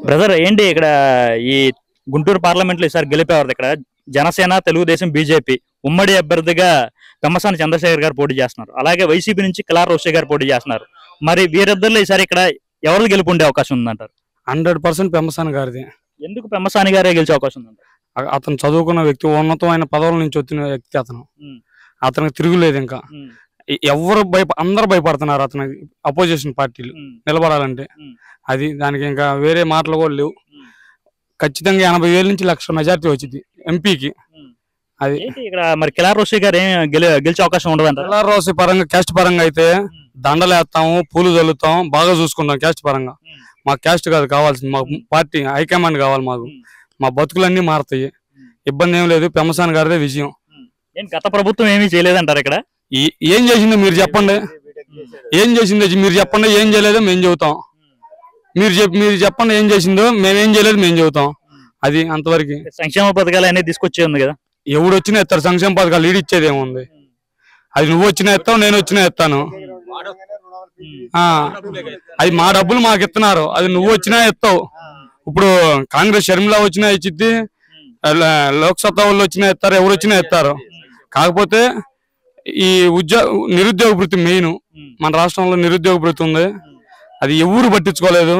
Brother ఏంటి ఇక్కడ ఈ గుంటూరు పార్లమెంట్ లో ఈసారి గెలిపేవారు ఇక్కడ జనసేన తెలుగుదేశం బీజేపీ ఉమ్మడి అభ్యర్థిగా పెమ్మసాని చంద్రశేఖర్ గారు పోటీ చేస్తున్నారు. అలాగే వైసీపీ నుంచి కిలార్ రోషే గారు పోటీ చేస్తున్నారు. మరి వీరిద్దరిలో ఈసారి ఇక్కడ ఎవరు గెలుపుండే అవకాశం ఉందంటారు? 100% పెమ్మసాని గారిది. ఎందుకు పెమ్మసాని గారే గెలిచే అవకాశం ఉందంటారు? అతను చదువుకున్న వ్యక్తి, ఉన్నతమైన పదవుల నుంచి వచ్చిన వ్యక్తి అతను. అతనికి తిరుగులేదు. ఇంకా ఎవరు అందరు భయపడుతున్నారు అతనికి, అపోజిషన్ పార్టీలు నిలబడాలంటే. అది దానికి ఇంకా వేరే మాటలు కూడా లేవు. ఖచ్చితంగా 80,000 నుంచి 1,00,000 మెజార్టీ వచ్చింది ఎంపీకి. అది ఇక్కడ మరి కిలార్ రోషే గారు ఏం గెలిచే అవకాశం ఉండదంటారు? కిలార్ రోషే పరంగా, క్యాస్ట్ పరంగా అయితే దండలు వేస్తాము, పూలు చల్లుతాం, బాగా చూసుకుంటాం. క్యాస్ట్ పరంగా మాకు క్యాస్ట్ కాదు కావాల్సింది, మాకు పార్టీ హైకమాండ్ కావాలి. మాకు మా బతుకులన్నీ మారుతాయి, ఇబ్బంది ఏం లేదు. పెమ్మసాని గారిదే విజయం. గత ప్రభుత్వం ఏమీ చేయలేదంటారు ఇక్కడ? ఏం చేసిందో మీరు చెప్పండి, ఏం చేసిందో మీరు చెప్పండి. ఏం చేయలేదో మేము చెబుతాం. మీరు చెప్పండి ఏం చేసిందో. మేమేం చేయలేదు మేము చెబుతాం. అది అంతవరకు. సంక్షేమ పథకాలు అనేది తీసుకొచ్చే ఉంది కదా, ఎవడు వచ్చినా ఎత్తారు సంక్షేమ పథకాలు. లీడ్ ఇచ్చేది ఏముంది? అది నువ్వు వచ్చినా ఎత్తావు, నేను వచ్చినా ఎత్తాను. అది మా డబ్బులు మాకు ఇస్తున్నారు, అది నువ్వు వచ్చినా ఎత్తావు. ఇప్పుడు కాంగ్రెస్ షర్మిలా వచ్చినా ఇచ్చిద్ది, లోక్సత్తా వాళ్ళు వచ్చినా ఎత్తారు, ఎవరు వచ్చినా ఎత్తారు. కాకపోతే ఈ నిరుద్యోగ భృతి మెయిన్. మన రాష్ట్రంలో నిరుద్యోగ భృతి ఉంది, అది ఎవరు పట్టించుకోలేదు.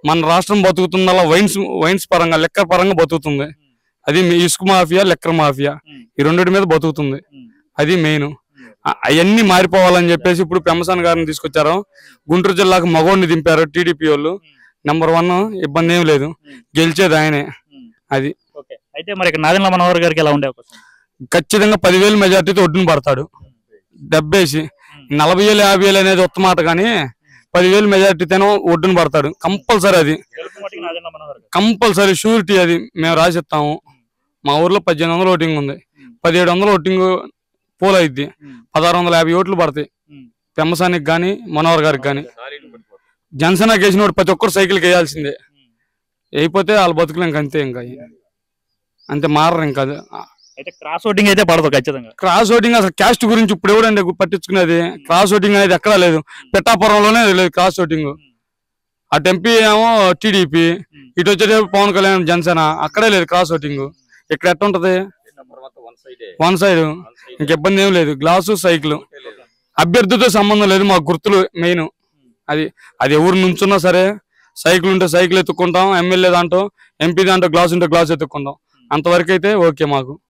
మన రాష్ట్రం బతుకుతుందల్లా వైన్స్ పరంగా, లెక్కర్ పరంగా బతుకుతుంది. అది ఇసుక మాఫియా, లెక్కర్ మాఫియా, ఈ రెండింటి మీద బతుకుతుంది. అది మెయిన్. అవన్నీ మారిపోవాలని చెప్పేసి ఇప్పుడు పెమ్మసాని గారిని తీసుకొచ్చారు. గుంటూరు జిల్లాకు మగోడిని దింపారు టీడీపీ వాళ్ళు. నెంబర్ 1, ఇబ్బంది ఏం లేదు, గెలిచేది ఆయనే. అది అయితే మరి నాదెండ్ల మనోహర్ గారికి ఎలా ఉండే అవకాశం? ఖచ్చితంగా 10,000 మెజార్టీతో ఒడ్డును పడతాడు. 70,000, 40,000, 50,000 అనేది ఉత్తమాట, కానీ 10,000 మెజార్టీతోనో ఒడ్డును పడతాడు కంపల్సరీ. అది కంపల్సరీ షూరిటీ. అది మేము రాసిస్తాము. మా ఊర్లో 1,800 ఓటింగ్ ఉంది, 1,700 ఓటింగ్ పోల్ అయిద్ది, 1,650 ఓట్లు పడతాయి పెమ్మసానికి కానీ మనోహర్ గారికి కానీ. జనసేన వేసిన ప్రతి ఒక్కరు సైకిల్కి వేయాల్సిందే. అయిపోతే వాళ్ళ బతుకులు ఇంకంతే, ఇంకా అంతే, మారరు ఇంకా. అయితే క్రాస్ ఓటింగ్ అయితే పడదు ఖచ్చితంగా. క్రాస్ ఓటింగ్ అసలు క్యాస్ట్ గురించి ఇప్పుడు ఎవరండి పట్టించుకునేది? క్రాస్ ఓటింగ్ అనేది ఎక్కడా లేదు, పిఠాపురంలోనే లేదు క్రాస్ ఓటింగ్. అటు ఎంపీ ఏమో టీడీపీ, ఇటు వచ్చే పవన్ కళ్యాణ్ జనసేన, అక్కడే లేదు క్రాస్ ఓటింగ్. ఇక్కడ ఎట్లా ఉంటది? One side. ఇంక ఇబ్బంది ఏం లేదు. గ్లాసు సైకిల్, అభ్యర్థితో సంబంధం లేదు, మాకు గుర్తులు మెయిన్. అది ఎవరు నుంచున్నా సరే, సైకిల్ ఉంటే సైకిల్ ఎత్తుక్కుంటాం, ఎమ్మెల్యే దాంట్లో, ఎంపీ దాంట్లో గ్లాస్ ఉంటే గ్లాస్ ఎత్తుక్కుంటాం. అంతవరకు అయితే ఓకే మాకు.